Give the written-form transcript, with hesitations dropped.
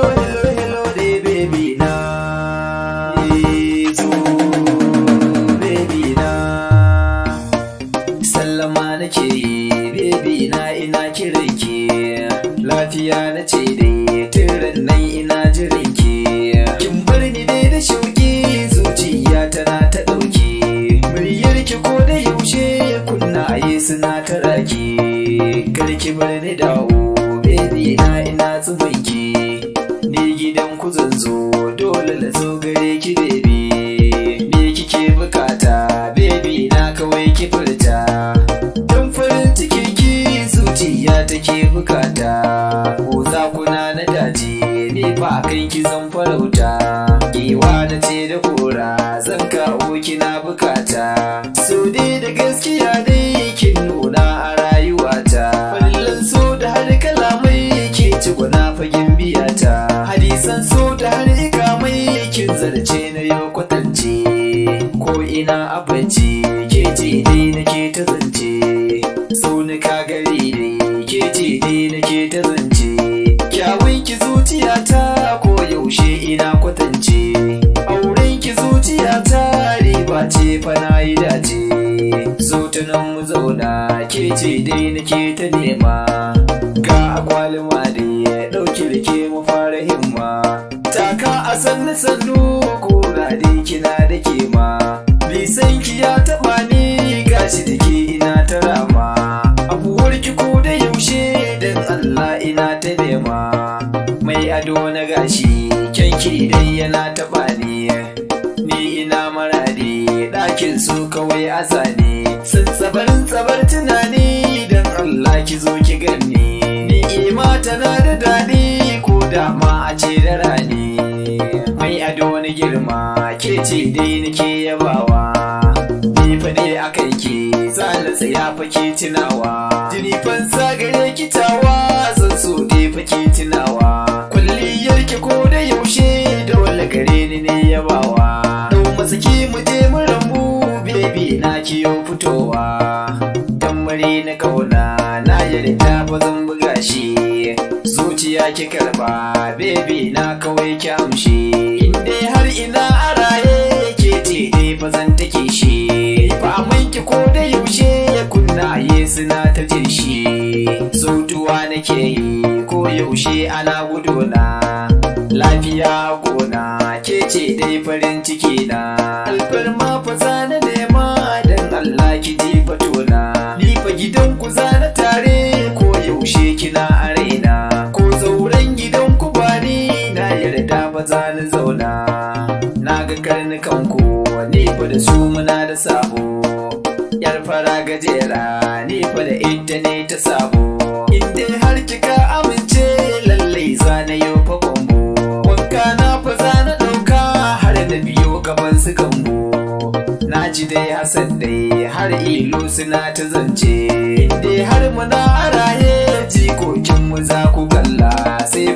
hello dai baby na. Zo baby na. Sallama nake yi baby na, ina kiranki. Lafiya nace dai tiran nan ina jiranki. Kin bar ni dai da shauki, zuciya tana ta ɗauki. Muryarki ko da yaushe kunnaye suna ta raki. Karki bar ni dawo baby na, ina tsumanki. Ni gidan ku zan zo, dole na zo gare ki baby. Me kike bukata baby na, kawai ki furta. Don farin cikin ki zuciya take bukata. Ko za kuna na daji ni fa kai ki zan farauta. Giwa na ce da kora zan kawo kina bukata. So dai da gaskiya dai kin nuna a rayuwata. Farillan so da har kalamai ke ci gwana fagen biyata. Hadisan so da har ikamai kin zarce na yau kwatance. Ko ina a bacci ke ce dai nake ta zance. So ni ka gari dai ke ce dai nake ta zance. Kyawun ki zuciyata ko yaushe ina kwatance. Auren ki zuciyata riba ce fa na yi dace. Zo ta nan mu zauna ke ce dai nake ta nema. Ga akwalima dai ɗauki da ke mu fara himma. Taka a sannu sannu ko na dai kina da kema. Bisan ki ya taɓa ni gashi da ke ina ta rama. Abuwar ki ko da yaushe dan Allah ina ta nema. Mai ado na gashi kyanki dai yana taɓa ni. Ni ina maradi ɗakin su kawai a zane. Sun tsabar tunani dan Allah ki zo ki ganni. Ni'ima tana da daɗi ko da ma a ce da rani. Mai ado na girma ke ce dai nake yabawa. Ni fa dai akan ki zan tsaya fa ke tunawa. Jini fansa gare ki tawa zan so dai fa ke tunawa. Kulliyar ki ko da yaushe dole gare ni ne yabawa. Dau masaki mu je mu rambu baby na kiyo fitowa. Tamari na kauna na yarda ba zan buga shi. Zuciya ki karba baby na kawai ki amshi. Indai har ina a raye ke ce dai ba zan take shi. Ba ki ko da yaushe kunnaye suna ta jin shi. Sautuwa nake yi ko yaushe ana guduna. Lafiya gona ke ce dai farin ciki na. Alfarma fa zana nema dan Allah ki ji fatona. Ni fa gidan ku zana tare ko yaushe kina a raina. Ko zauren gidan ku bani na yarda ba zana zauna. Na ga karnukan ku ni fa da su muna da sabo. Yar fara gajera ni fa da ita ne ta sabo. In dai har kika amince lallai zana yau fa kwambo. Wanka na fa zana ɗauka har da biyo gaban su gambo. Na ji dai Hassan dai har ilo suna ta zance. In dai har muna a raye jikokin mu za ku kalla sai